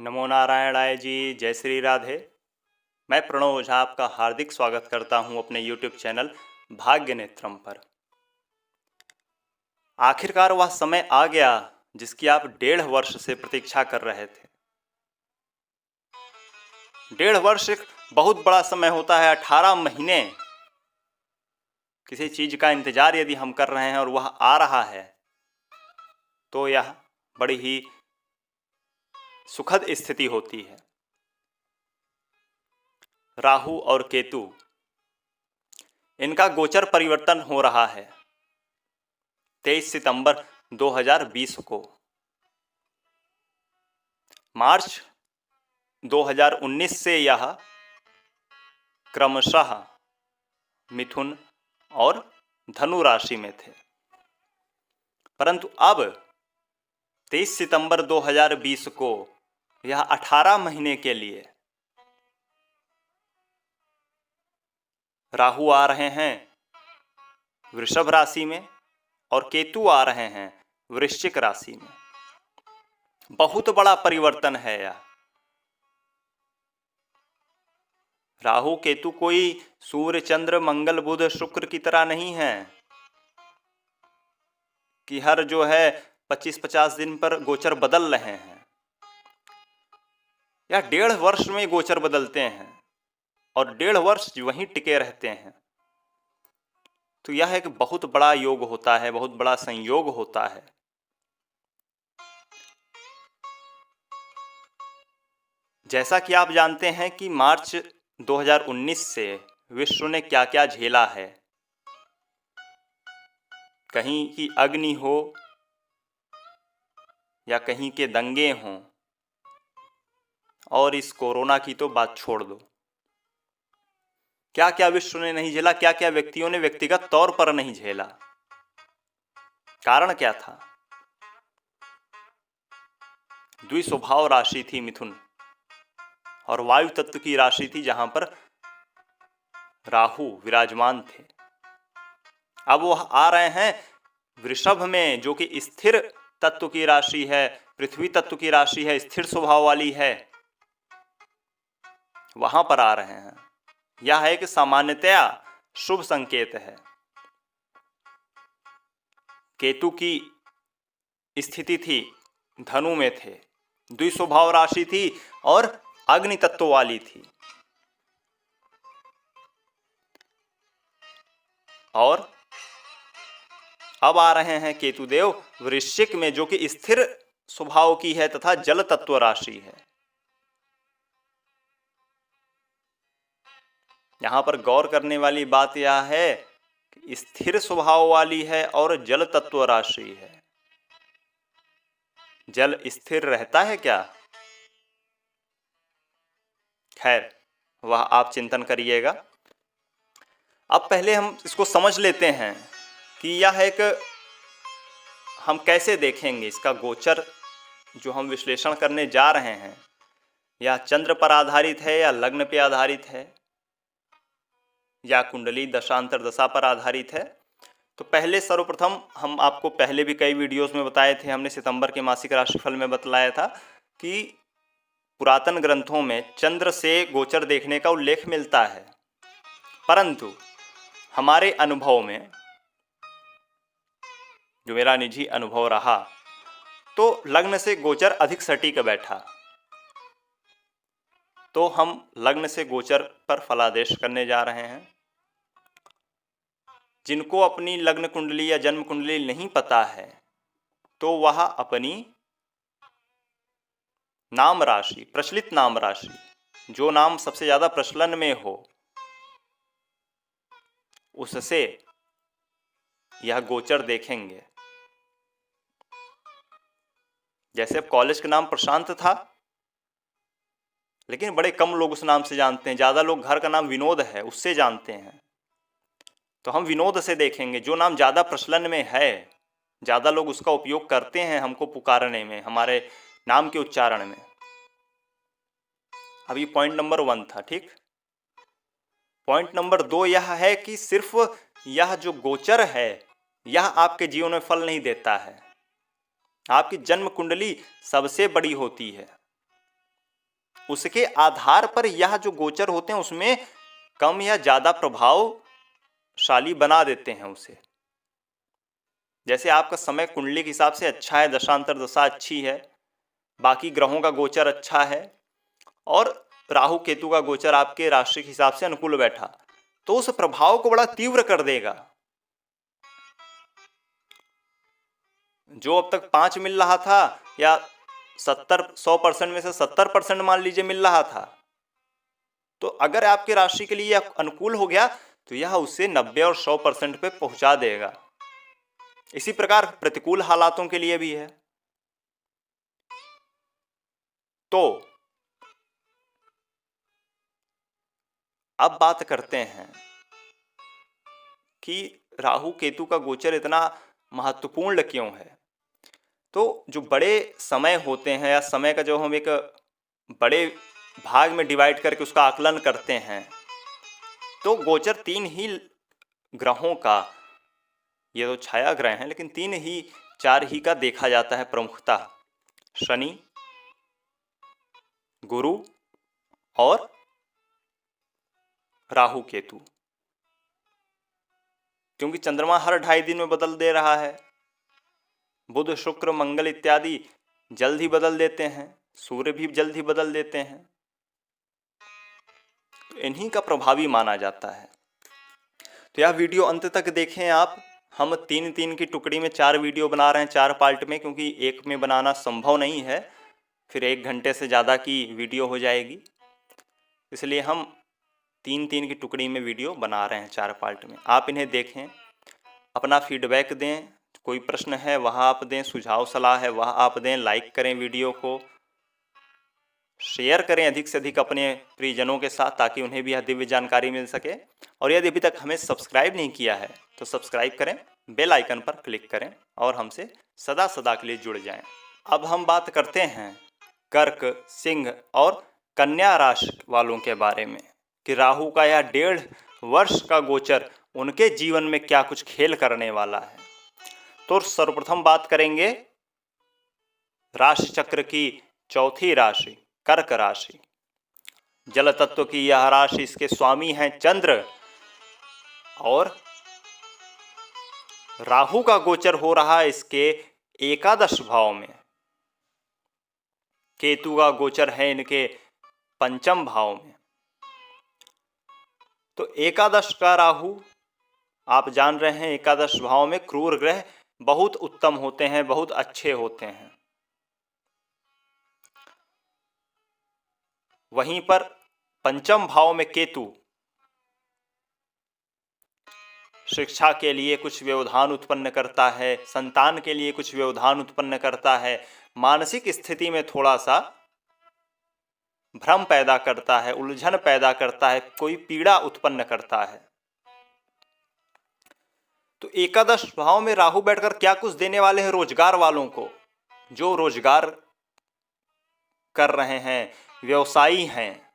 नमो नारायणाय जी। जय श्री राधे। मैं प्रणव ओझा आपका हार्दिक स्वागत करता हूं अपने YouTube चैनल भाग्य नेत्रम पर। आखिरकार वह समय आ गया जिसकी आप 1.5 वर्ष से प्रतीक्षा कर रहे थे। 1.5 वर्ष एक बहुत बड़ा समय होता है। 18 महीने किसी चीज का इंतजार यदि हम कर रहे हैं और वह आ रहा है तो यह बड़ी ही सुखद स्थिति होती है। राहु और केतु, इनका गोचर परिवर्तन हो रहा है 23 सितंबर 2020 को। मार्च 2019 से यह क्रमशः मिथुन और धनु राशि में थे, परंतु अब 23 सितंबर 2020 को यह 18 महीने के लिए राहु आ रहे हैं वृषभ राशि में और केतु आ रहे हैं वृश्चिक राशि में। बहुत बड़ा परिवर्तन है यह। राहु केतु कोई सूर्य चंद्र मंगल बुध शुक्र की तरह नहीं है कि हर 25-50 दिन पर गोचर बदल रहे हैं। यह 1.5 वर्ष में गोचर बदलते हैं और 1.5 वर्ष वहीं टिके रहते हैं। तो यह एक बहुत बड़ा योग होता है, बहुत बड़ा संयोग होता है। जैसा कि आप जानते हैं कि मार्च 2019 से विश्व ने क्या क्या झेला है। कहीं की अग्नि हो या कहीं के दंगे हों, और इस कोरोना की तो बात छोड़ दो। क्या क्या विश्व ने नहीं झेला, क्या क्या व्यक्तियों ने व्यक्तिगत तौर पर नहीं झेला। कारण क्या था? द्विस्वभाव राशि थी मिथुन और वायु तत्व की राशि थी जहां पर राहु विराजमान थे। अब वह आ रहे हैं वृषभ में, जो कि स्थिर तत्व की राशि है, पृथ्वी तत्व की राशि है, स्थिर स्वभाव वाली है। वहां पर आ रहे हैं। यह एक सामान्यतया शुभ संकेत है। केतु की स्थिति थी धनु में थे, द्विस्वभाव राशि थी और अग्नि तत्व वाली थी, और अब आ रहे हैं केतुदेव वृश्चिक में, जो कि स्थिर स्वभाव की है तथा जल तत्व राशि है। यहां पर गौर करने वाली बात यह है कि स्थिर स्वभाव वाली है और जल तत्व राशि है। जल स्थिर रहता है क्या? खैर, वह आप चिंतन करिएगा। अब पहले हम इसको समझ लेते हैं कि यह एक, हम कैसे देखेंगे इसका गोचर जो हम विश्लेषण करने जा रहे हैं, या चंद्र पर आधारित है या लग्न पे आधारित है या कुंडली दशांतर दशा पर आधारित है। तो पहले सर्वप्रथम हम आपको पहले भी कई वीडियोस में बताए थे, हमने सितंबर के मासिक राशिफल में बतलाया था कि पुरातन ग्रंथों में चंद्र से गोचर देखने का उल्लेख मिलता है, परंतु हमारे अनुभव में, जो मेरा निजी अनुभव रहा, तो लग्न से गोचर अधिक सटीक बैठा। तो हम लग्न से गोचर पर फलादेश करने जा रहे हैं। जिनको अपनी लग्न कुंडली या जन्म कुंडली नहीं पता है, तो वह अपनी नाम राशि, प्रचलित नाम राशि, जो नाम सबसे ज्यादा प्रचलन में हो, उससे यह गोचर देखेंगे। जैसे कॉलेज का नाम प्रशांत था, लेकिन बड़े कम लोग उस नाम से जानते हैं। ज्यादा लोग घर का नाम विनोद है उससे जानते हैं, तो हम विनोद से देखेंगे। जो नाम ज्यादा प्रचलन में है, ज्यादा लोग उसका उपयोग करते हैं हमको पुकारने में, हमारे नाम के उच्चारण में। अब ये पॉइंट नंबर 1 था, ठीक। पॉइंट नंबर 2 यह है कि सिर्फ यह जो गोचर है, यह आपके जीवन में फल नहीं देता है। आपकी जन्म कुंडली सबसे बड़ी होती है। उसके आधार पर यह जो गोचर होते हैं उसमें कम या ज़्यादा प्रभावशाली बना देते हैं उसे। जैसे आपका समय कुंडली के हिसाब से अच्छा है, दशांतर दशा अच्छी है, बाकी ग्रहों का गोचर अच्छा है और राहु केतु का गोचर आपके राशि के हिसाब से अनुकूल बैठा, तो उस प्रभाव को बड़ा तीव्र कर देगा। जो अब तक 5 मिल रहा था या 100% में से 70% मान लीजिए मिल रहा था, तो अगर आपके राशि के लिए यह अनुकूल हो गया तो यह उसे 90 और 100% पे पहुंचा देगा। इसी प्रकार प्रतिकूल हालातों के लिए भी है। तो अब बात करते हैं कि राहु केतु का गोचर इतना महत्वपूर्ण क्यों है। तो जो बड़े समय होते हैं या समय का जो हम एक बड़े भाग में डिवाइड करके उसका आकलन करते हैं, तो गोचर 3 ही ग्रहों का, ये तो छाया ग्रह हैं लेकिन 3 ही 4 ही का देखा जाता है प्रमुखतः, शनि, गुरु और राहु केतु। क्योंकि चंद्रमा हर 2.5 दिन में बदल दे रहा है, बुध शुक्र मंगल इत्यादि जल्द ही बदल देते हैं, सूर्य भी जल्द ही बदल देते हैं, तो इन्हीं का प्रभावी माना जाता है। तो यह वीडियो अंत तक देखें आप। हम 3-3 की टुकड़ी में 4 वीडियो बना रहे हैं, 4 पार्ट में, क्योंकि एक में बनाना संभव नहीं है, फिर 1 घंटे से ज़्यादा की वीडियो हो जाएगी, इसलिए हम 3-3 की टुकड़ी में वीडियो बना रहे हैं 4 पार्ट में। आप इन्हें देखें, अपना फीडबैक दें, कोई प्रश्न है वह आप दें, सुझाव सलाह है वह आप दें, लाइक करें वीडियो को, शेयर करें अधिक से अधिक अपने प्रियजनों के साथ, ताकि उन्हें भी यह दिव्य जानकारी मिल सके। और यदि अभी तक हमें सब्सक्राइब नहीं किया है तो सब्सक्राइब करें, बेल आइकन पर क्लिक करें और हमसे सदा सदा के लिए जुड़ जाएं। अब हम बात करते हैं कर्क, सिंह और कन्या राशि वालों के बारे में कि राहु का यह 1.5 वर्ष का गोचर उनके जीवन में क्या कुछ खेल करने वाला है। तो सर्वप्रथम बात करेंगे राशि चक्र की चौथी राशि कर्क राशि। जल तत्व की यह राशि, इसके स्वामी हैं चंद्र, और राहु का गोचर हो रहा है इसके एकादश भाव में, केतु का गोचर है इनके पंचम भाव में। तो एकादश का राहु, आप जान रहे हैं एकादश भाव में क्रूर ग्रह बहुत उत्तम होते हैं, बहुत अच्छे होते हैं। वहीं पर पंचम भाव में केतु शिक्षा के लिए कुछ व्यवधान उत्पन्न करता है, संतान के लिए कुछ व्यवधान उत्पन्न करता है, मानसिक स्थिति में थोड़ा सा भ्रम पैदा करता है, उलझन पैदा करता है, कोई पीड़ा उत्पन्न करता है। तो एकादश भाव में राहु बैठकर क्या कुछ देने वाले हैं रोजगार वालों को, जो रोजगार कर रहे हैं, व्यवसायी हैं,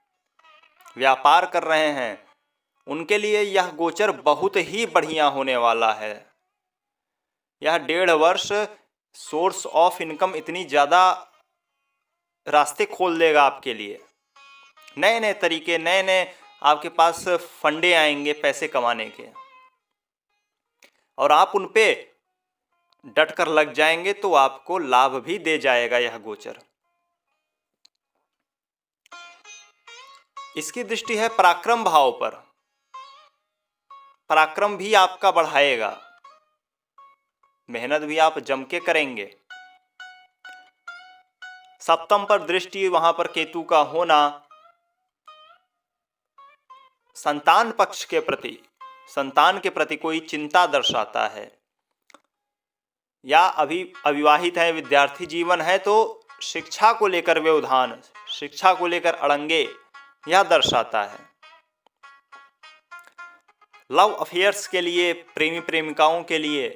व्यापार कर रहे हैं, उनके लिए यह गोचर बहुत ही बढ़िया होने वाला है। यह 1.5 वर्ष सोर्स ऑफ इनकम इतनी ज़्यादा रास्ते खोल देगा आपके लिए, नए नए तरीके, नए नए आपके पास फंडे आएंगे पैसे कमाने के, और आप उन पे डट कर लग जाएंगे तो आपको लाभ भी दे जाएगा यह गोचर। इसकी दृष्टि है पराक्रम भाव पर, पराक्रम भी आपका बढ़ाएगा, मेहनत भी आप जम के करेंगे। सप्तम पर दृष्टि वहां पर केतु का होना संतान पक्ष के प्रति, संतान के प्रति कोई चिंता दर्शाता है, या अभी अविवाहित है, विद्यार्थी जीवन है तो शिक्षा को लेकर व्यवधान, शिक्षा को लेकर अड़ंगे, यह दर्शाता है। लव अफेयर्स के लिए, प्रेमी प्रेमिकाओं के लिए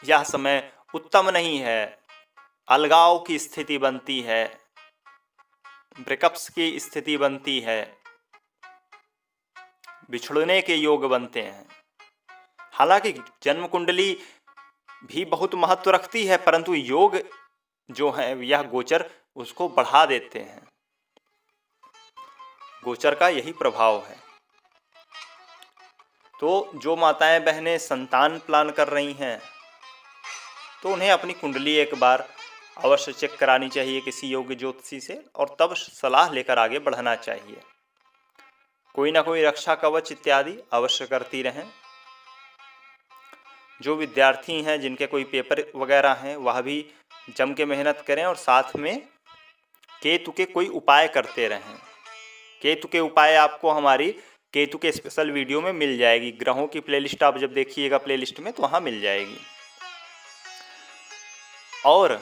यह समय उत्तम नहीं है, अलगाव की स्थिति बनती है, ब्रेकअप्स की स्थिति बनती है, बिछड़ने के योग बनते हैं। हालांकि जन्म कुंडली भी बहुत महत्व रखती है, परंतु योग जो है यह गोचर उसको बढ़ा देते हैं। गोचर का यही प्रभाव है। तो जो माताएं बहनें संतान प्लान कर रही हैं तो उन्हें अपनी कुंडली एक बार अवश्य चेक करानी चाहिए किसी योग्य ज्योतिषी से, और तब सलाह लेकर आगे बढ़ना चाहिए। कोई ना कोई रक्षा कवच इत्यादि अवश्य करती रहें। जो विद्यार्थी हैं जिनके कोई पेपर वगैरह हैं वह भी जम के मेहनत करें, और साथ में केतु के कोई उपाय करते रहें। केतु के उपाय आपको हमारी केतु के स्पेशल वीडियो में मिल जाएगी। ग्रहों की प्लेलिस्ट आप जब देखिएगा प्लेलिस्ट में तो वहाँ मिल जाएगी। और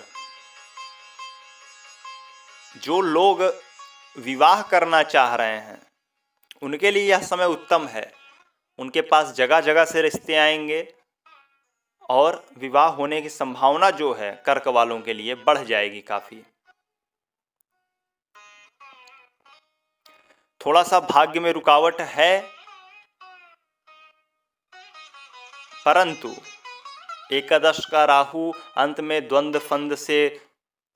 जो लोग विवाह करना चाह रहे हैं उनके लिए यह समय उत्तम है। उनके पास जगह जगह से रिश्ते आएंगे और विवाह होने की संभावना जो है कर्क वालों के लिए बढ़ जाएगी काफ़ी। थोड़ा सा भाग्य में रुकावट है, परंतु एकादश का राहु अंत में द्वंद्व फंद से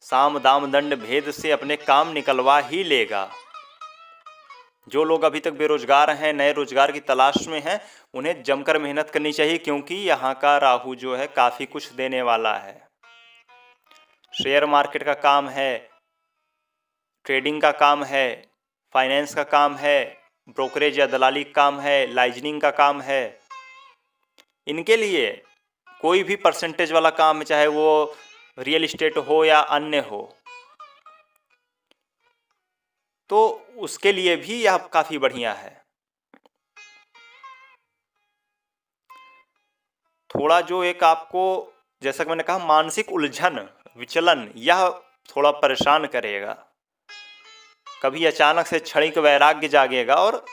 साम दाम दंड भेद से अपने काम निकलवा ही लेगा। जो लोग अभी तक बेरोजगार हैं, नए रोजगार की तलाश में हैं, उन्हें जमकर मेहनत करनी चाहिए, क्योंकि यहाँ का राहु जो है काफ़ी कुछ देने वाला है। शेयर मार्केट का काम है, ट्रेडिंग का काम है, फाइनेंस का काम है, ब्रोकरेज या दलाली का काम है, लाइजनिंग का काम है। इनके लिए कोई भी परसेंटेज वाला काम है, चाहे वो रियल इस्टेट हो या अन्य हो, तो उसके लिए भी यह काफ़ी बढ़िया है। थोड़ा जो एक आपको, जैसा कि मैंने कहा, मानसिक उलझन विचलन, यह थोड़ा परेशान करेगा। कभी अचानक से क्षणिक वैराग्य जागेगा और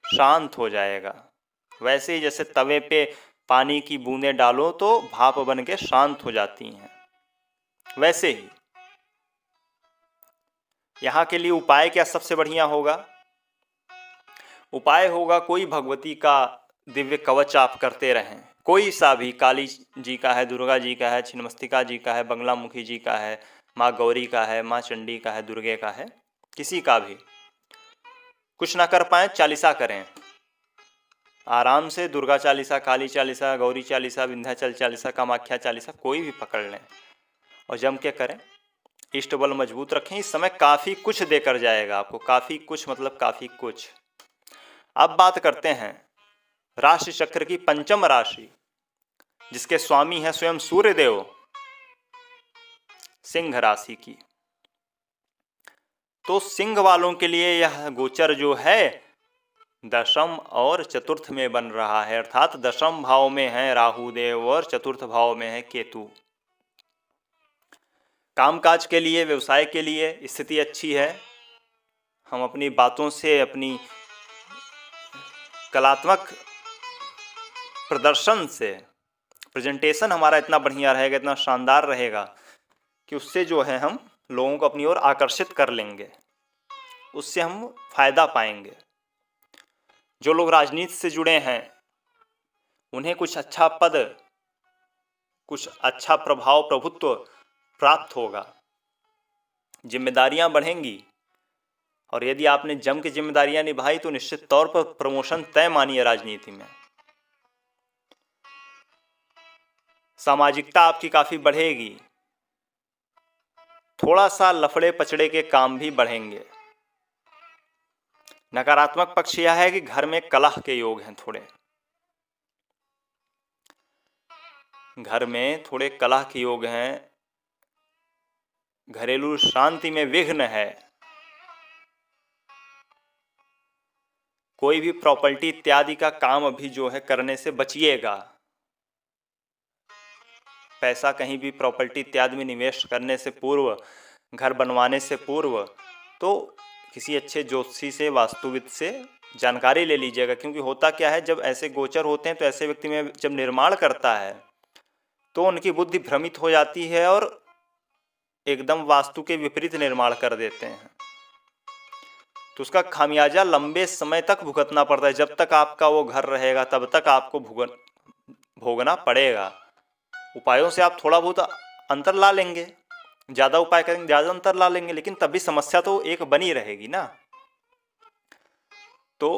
शांत हो जाएगा। वैसे ही जैसे तवे पे पानी की बूंदें डालो तो भाप बन के शांत हो जाती हैं, वैसे ही यहाँ के लिए उपाय क्या सबसे बढ़िया होगा? उपाय होगा कोई भगवती का दिव्य कवच आप करते रहें। कोई सा भी, काली जी का है, दुर्गा जी का है, छिन्नमस्तिका जी का है, बंगलामुखी जी का है, माँ गौरी का है, माँ चंडी का है, दुर्गे का है, किसी का भी। कुछ ना कर पाए चालीसा करें आराम से। दुर्गा चालीसा, काली चालीसा, गौरी चालीसा, विंध्याचल चालीसा, कामाख्या चालीसा, कोई भी पकड़ लें और जम के करें। इष्ट बल मजबूत रखें। इस समय काफ़ी कुछ देकर जाएगा आपको, काफ़ी कुछ मतलब काफ़ी कुछ। अब बात करते हैं राशि चक्र की पंचम राशि, जिसके स्वामी हैं स्वयं सूर्यदेव, सिंह राशि की। तो सिंह वालों के लिए यह गोचर जो है दशम और चतुर्थ में बन रहा है, अर्थात दशम भाव में है राहु देव और चतुर्थ भाव में है केतु। कामकाज के लिए, व्यवसाय के लिए स्थिति अच्छी है। हम अपनी बातों से, अपनी कलात्मक प्रदर्शन से, प्रेजेंटेशन हमारा इतना बढ़िया रहेगा, इतना शानदार रहेगा कि उससे जो है हम लोगों को अपनी ओर आकर्षित कर लेंगे, उससे हम फायदा पाएंगे। जो लोग राजनीति से जुड़े हैं उन्हें कुछ अच्छा पद, कुछ अच्छा प्रभाव, प्रभुत्व प्राप्त होगा, जिम्मेदारियां बढ़ेंगी, और यदि आपने जम के जिम्मेदारियां निभाई तो निश्चित तौर पर प्रमोशन तय मानिए। राजनीति में सामाजिकता आपकी काफ़ी बढ़ेगी। थोड़ा सा लफड़े पचड़े के काम भी बढ़ेंगे। नकारात्मक पक्ष यह है कि घर में कलह के योग हैं, थोड़े घर में थोड़े कलह के योग हैं, घरेलू शांति में विघ्न है। कोई भी प्रॉपर्टी इत्यादि का काम अभी जो है करने से बचिएगा। पैसा कहीं भी प्रॉपर्टी इत्यादि में निवेश करने से पूर्व, घर बनवाने से पूर्व, तो किसी अच्छे ज्योतिषी से, वास्तुविद से जानकारी ले लीजिएगा। क्योंकि होता क्या है, जब ऐसे गोचर होते हैं तो ऐसे व्यक्ति में जब निर्माण करता है तो उनकी बुद्धि भ्रमित हो जाती है और एकदम वास्तु के विपरीत निर्माण कर देते हैं। तो उसका खामियाजा लंबे समय तक भुगतना पड़ता है। जब तक आपका वो घर रहेगा तब तक आपको भोगना पड़ेगा। उपायों से आप थोड़ा बहुत अंतर ला लेंगे, ज़्यादा उपाय करेंगे, ज़्यादा अंतर ला लेंगे, लेकिन तब भी समस्या तो एक बनी रहेगी ना। तो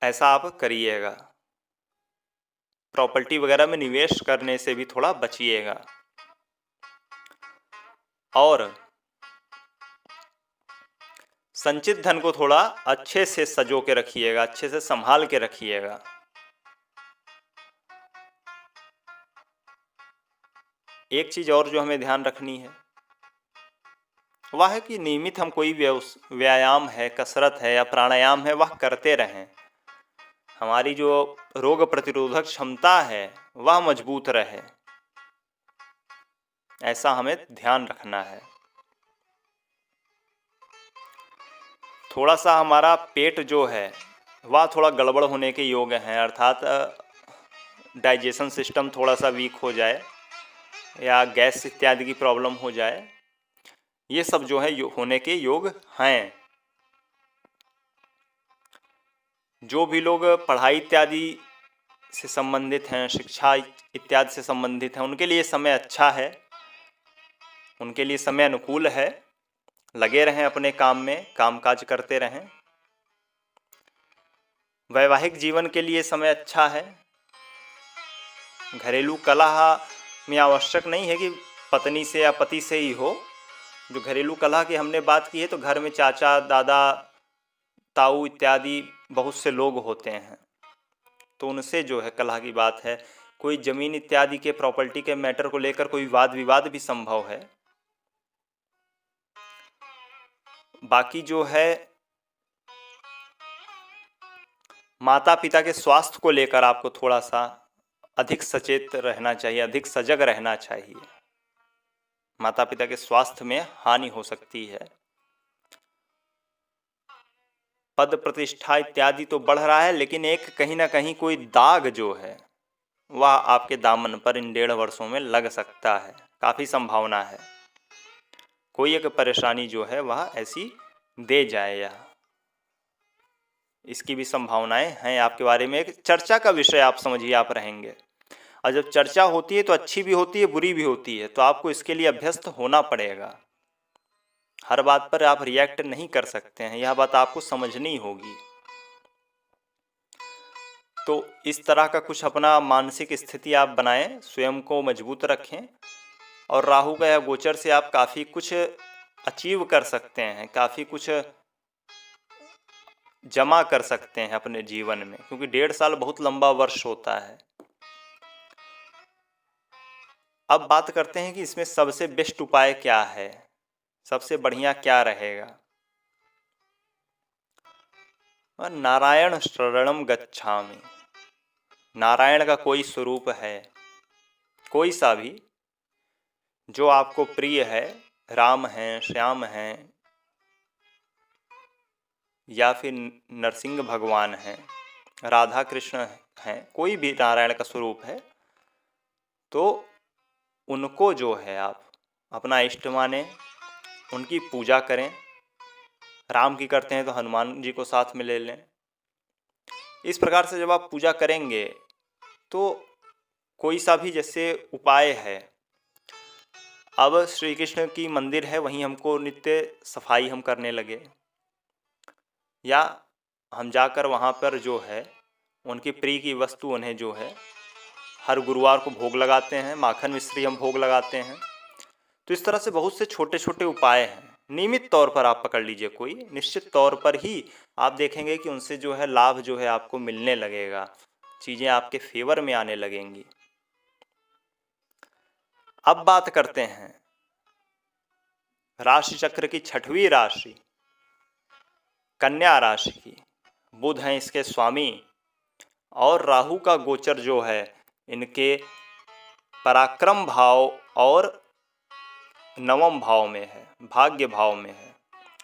ऐसा आप करिएगा। प्रॉपर्टी वगैरह में निवेश करने से भी थोड़ा बचिएगा। और संचित धन को थोड़ा अच्छे से सजो के रखिएगा, अच्छे से संभाल के रखिएगा। एक चीज और जो हमें ध्यान रखनी है वह है कि नियमित हम कोई व्यायाम है, कसरत है या प्राणायाम है, वह करते रहें। हमारी जो रोग प्रतिरोधक क्षमता है वह मजबूत रहे, ऐसा हमें ध्यान रखना है। थोड़ा सा हमारा पेट जो है वह थोड़ा गड़बड़ होने के योग हैं, अर्थात डाइजेशन सिस्टम थोड़ा सा वीक हो जाए या गैस इत्यादि की प्रॉब्लम हो जाए, ये सब जो है होने के योग हैं। जो भी लोग पढ़ाई इत्यादि से संबंधित हैं, शिक्षा इत्यादि से संबंधित हैं, उनके लिए समय अच्छा है, उनके लिए समय अनुकूल है। लगे रहें अपने काम में, कामकाज करते रहें। वैवाहिक जीवन के लिए समय अच्छा है। घरेलू कलह में आवश्यक नहीं है कि पत्नी से या पति से ही हो। जो घरेलू कलह की हमने बात की है, तो घर में चाचा, दादा, ताऊ इत्यादि बहुत से लोग होते हैं, तो उनसे जो है कलह की बात है। कोई जमीन इत्यादि के प्रॉपर्टी के मैटर को लेकर कोई वाद विवाद भी संभव है। बाकी जो है माता पिता के स्वास्थ्य को लेकर आपको थोड़ा सा अधिक सचेत रहना चाहिए, अधिक सजग रहना चाहिए। माता पिता के स्वास्थ्य में हानि हो सकती है। पद प्रतिष्ठा इत्यादि तो बढ़ रहा है, लेकिन एक कहीं ना कहीं कोई दाग जो है वह आपके दामन पर इन 1.5 वर्षों में लग सकता है। काफ़ी संभावना है कोई एक परेशानी जो है वह ऐसी दे जाए, या इसकी भी संभावनाएं हैं। आपके बारे में एक चर्चा का विषय आप समझिए, आप रहेंगे। और जब चर्चा होती है तो अच्छी भी होती है, बुरी भी होती है, तो आपको इसके लिए अभ्यस्त होना पड़ेगा। हर बात पर आप रिएक्ट नहीं कर सकते हैं, यह बात आपको समझनी होगी। तो इस तरह का कुछ अपना मानसिक स्थिति आप बनाएं, स्वयं को मजबूत रखें, और राहु का यह गोचर से आप काफ़ी कुछ अचीव कर सकते हैं, काफ़ी कुछ जमा कर सकते हैं अपने जीवन में, क्योंकि 1.5 साल बहुत लंबा वर्ष होता है। अब बात करते हैं कि इसमें सबसे बेस्ट उपाय क्या है, सबसे बढ़िया क्या रहेगा। नारायण शरणम गच्छामि। नारायण का कोई स्वरूप है, कोई सा भी, जो आपको प्रिय है, राम हैं, श्याम हैं, या फिर नरसिंह भगवान हैं, राधा कृष्ण हैं, कोई भी नारायण का स्वरूप है, तो उनको जो है आप अपना इष्ट माने, उनकी पूजा करें। राम की करते हैं तो हनुमान जी को साथ में ले लें। इस प्रकार से जब आप पूजा करेंगे तो कोई सा भी जैसे उपाय है, अब श्री कृष्ण की मंदिर है, वहीं हमको नित्य सफाई हम करने लगे, या हम जाकर वहाँ पर जो है उनकी प्रिय की वस्तु उन्हें जो है हर गुरुवार को भोग लगाते हैं, माखन मिश्री हम भोग लगाते हैं। तो इस तरह से बहुत से छोटे छोटे उपाय हैं, नियमित तौर पर आप पकड़ लीजिए, कोई निश्चित तौर पर ही आप देखेंगे कि उनसे जो है लाभ जो है आपको मिलने लगेगा, चीज़ें आपके फेवर में आने लगेंगी। अब बात करते हैं राशि चक्र की 6वीं राशि कन्या राशि की। बुध हैं इसके स्वामी, और राहु का गोचर जो है इनके पराक्रम भाव और 9वें भाव में है, भाग्य भाव में है।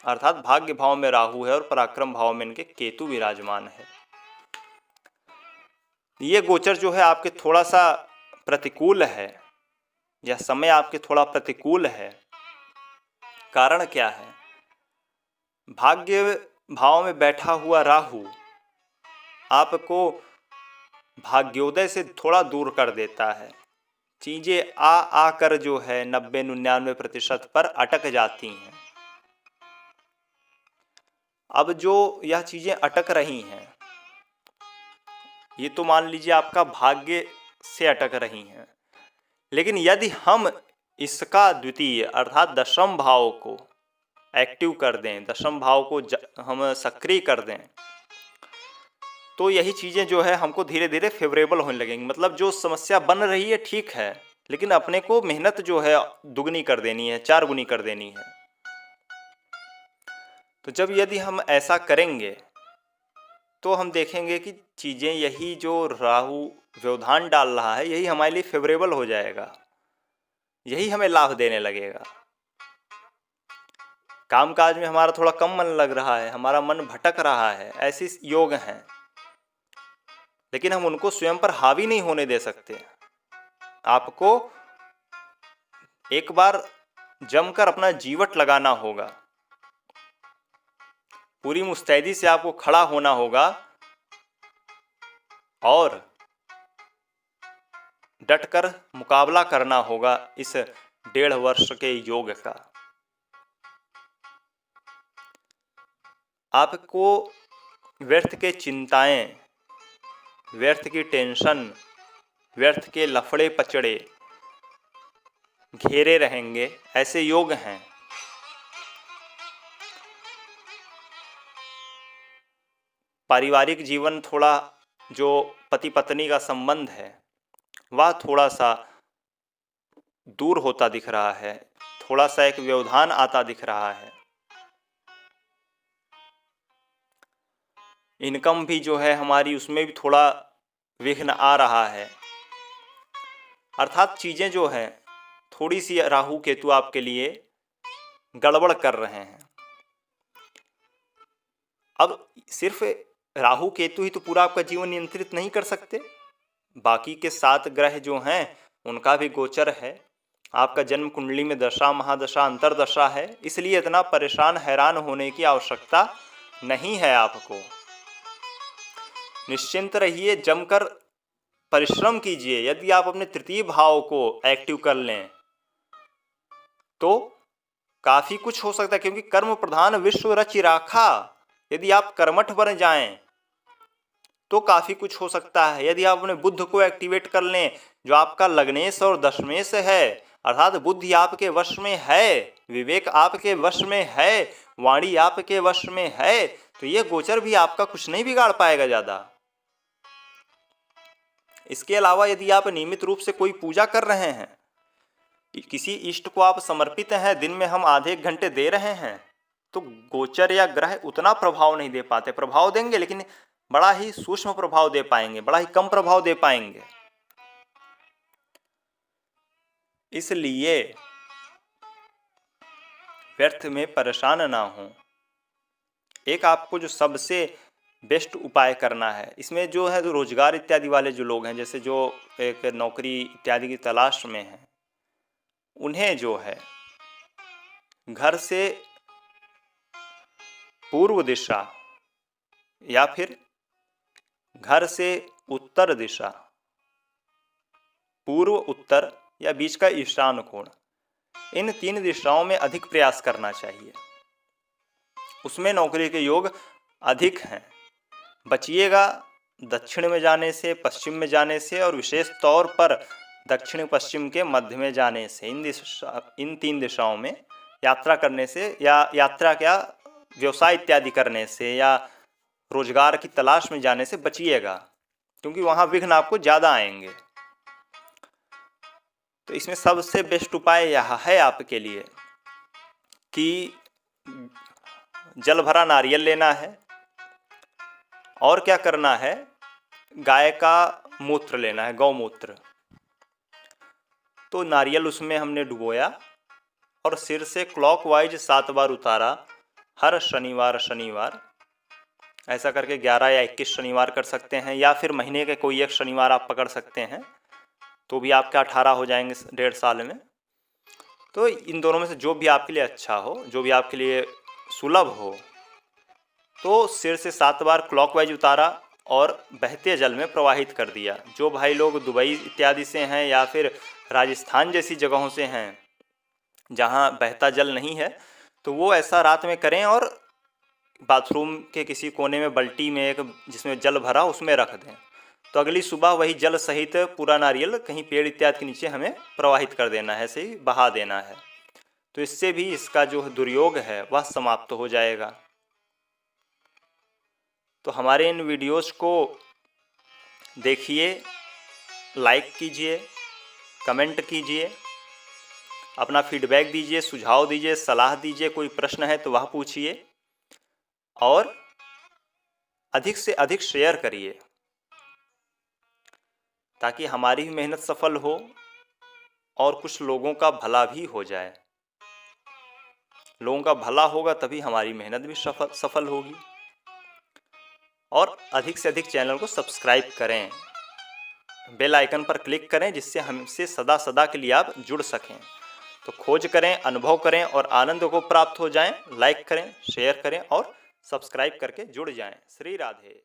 अर्थात भाग्य भाव में राहु है और पराक्रम भाव में इनके केतु विराजमान है। ये गोचर जो है आपके थोड़ा सा प्रतिकूल है, यह समय आपके थोड़ा प्रतिकूल है। कारण क्या है? भाग्य भाव में बैठा हुआ राहु आपको भाग्योदय से थोड़ा दूर कर देता है, चीज़ें आ आकर जो है 90-99% पर अटक जाती हैं। अब जो यह चीज़ें अटक रही हैं, ये तो मान लीजिए आपका भाग्य से अटक रही हैं, लेकिन यदि हम इसका द्वितीय अर्थात दशम भाव को एक्टिव कर दें, दशम भाव को हम सक्रिय कर दें, तो यही चीज़ें जो है हमको धीरे धीरे फेवरेबल होने लगेंगी। मतलब जो समस्या बन रही है ठीक है, लेकिन अपने को मेहनत जो है दुगनी कर देनी है, 4 गुनी कर देनी है। तो जब यदि हम ऐसा करेंगे तो हम देखेंगे कि चीज़ें, यही जो राहु व्यवधान डाल रहा है, यही हमारे लिए फेवरेबल हो जाएगा, यही हमें लाभ देने लगेगा। कामकाज में हमारा थोड़ा कम मन लग रहा है, हमारा मन भटक रहा है, ऐसी योग हैं, लेकिन हम उनको स्वयं पर हावी नहीं होने दे सकते। आपको एक बार जमकर अपना जीवट लगाना होगा, पूरी मुस्तैदी से आपको खड़ा होना होगा और डटकर मुकाबला करना होगा इस 1.5 वर्ष के योग का। आपको व्यर्थ के चिंताएं, व्यर्थ की टेंशन, व्यर्थ के लफड़े पचड़े घेरे रहेंगे, ऐसे योग हैं। पारिवारिक जीवन, थोड़ा जो पति पत्नी का संबंध है वह थोड़ा सा दूर होता दिख रहा है, थोड़ा सा एक व्यवधान आता दिख रहा है। इनकम भी जो है हमारी, उसमें भी थोड़ा विघ्न आ रहा है। अर्थात चीज़ें जो हैं थोड़ी सी राहु केतु आपके लिए गड़बड़ कर रहे हैं। अब सिर्फ राहु केतु ही तो पूरा आपका जीवन नियंत्रित नहीं कर सकते, बाकी के 7 ग्रह जो हैं उनका भी गोचर है। आपका जन्म कुंडली में दशा, महादशा, अंतरदशा है, इसलिए इतना परेशान हैरान होने की आवश्यकता नहीं है। आपको निश्चिंत रहिए, जमकर परिश्रम कीजिए। यदि आप अपने तृतीय भाव को एक्टिव कर लें तो काफ़ी कुछ हो सकता है, क्योंकि कर्म प्रधान विश्व रचि राखा। यदि आप कर्मठ बन जाएं तो काफ़ी कुछ हो सकता है। यदि आप अपने बुद्ध को एक्टिवेट कर लें, जो आपका लग्नेश और दशमेश है, अर्थात बुद्धि आपके वश में है, विवेक आपके वश में है, वाणी आपके वश में है, तो ये गोचर भी आपका कुछ नहीं बिगाड़ पाएगा ज़्यादा। इसके अलावा यदि आप नियमित रूप से कोई पूजा कर रहे हैं, किसी इष्ट को आप समर्पित हैं, दिन में हम आधे 1 घंटे दे रहे हैं, तो गोचर या ग्रह उतना प्रभाव नहीं दे पाते। प्रभाव देंगे लेकिन बड़ा ही सूक्ष्म प्रभाव दे पाएंगे, बड़ा ही कम प्रभाव दे पाएंगे। इसलिए व्यर्थ में परेशान ना हो। एक आपको जो सबसे बेस्ट उपाय करना है, इसमें जो है, जो रोजगार इत्यादि वाले जो लोग हैं, जैसे जो एक नौकरी इत्यादि की तलाश में हैं, उन्हें जो है घर से पूर्व दिशा या फिर घर से उत्तर दिशा, पूर्व, उत्तर या बीच का ईशान कोण, इन 3 दिशाओं में अधिक प्रयास करना चाहिए। उसमें नौकरी के योग अधिक हैं। बचिएगा दक्षिण में जाने से, पश्चिम में जाने से, और विशेष तौर पर दक्षिण पश्चिम के मध्य में जाने से। इन 3 दिशाओं में यात्रा करने से, या यात्रा क्या, व्यवसाय इत्यादि करने से, या रोजगार की तलाश में जाने से बचिएगा, क्योंकि वहाँ विघ्न आपको ज़्यादा आएंगे। तो इसमें सबसे बेस्ट उपाय यह है आपके लिए कि जल भरा नारियल लेना है, और क्या करना है, गाय का मूत्र लेना है, गौमूत्र। तो नारियल उसमें हमने डुबोया और सिर से क्लॉकवाइज 7 बार उतारा, हर शनिवार। ऐसा करके 11 या 21 शनिवार कर सकते हैं, या फिर महीने के कोई एक शनिवार आप पकड़ सकते हैं, तो भी आपके 18 हो जाएंगे 1.5 साल में। तो इन दोनों में से जो भी आपके लिए अच्छा हो, जो भी आपके लिए सुलभ हो, तो सिर से 7 बार क्लॉकवाइज उतारा, और बहते जल में प्रवाहित कर दिया। जो भाई लोग दुबई इत्यादि से हैं या फिर राजस्थान जैसी जगहों से हैं जहाँ बहता जल नहीं है, तो वो ऐसा रात में करें और बाथरूम के किसी कोने में बाल्टी में एक जिसमें जल भरा उसमें रख दें। तो अगली सुबह वही जल सहित पूरा नारियल कहीं पेड़ इत्यादि के नीचे हमें प्रवाहित कर देना है, ऐसे ही बहा देना है। तो इससे भी इसका जो दुर्योग है वह समाप्त हो जाएगा। तो हमारे इन वीडियोस को देखिए, लाइक कीजिए, कमेंट कीजिए, अपना फीडबैक दीजिए, सुझाव दीजिए, सलाह दीजिए, कोई प्रश्न है तो वह पूछिए और अधिक से अधिक शेयर करिए ताकि हमारी भी मेहनत सफल हो और कुछ लोगों का भला भी हो जाए। लोगों का भला होगा तभी हमारी मेहनत भी सफल होगी। और अधिक से अधिक चैनल को सब्सक्राइब करें, बेल आइकन पर क्लिक करें जिससे हमसे सदा सदा के लिए आप जुड़ सकें। तो खोज करें, अनुभव करें और आनंद को प्राप्त हो जाएं। लाइक करें, शेयर करें और सब्सक्राइब करके जुड़ जाएं। श्री राधे।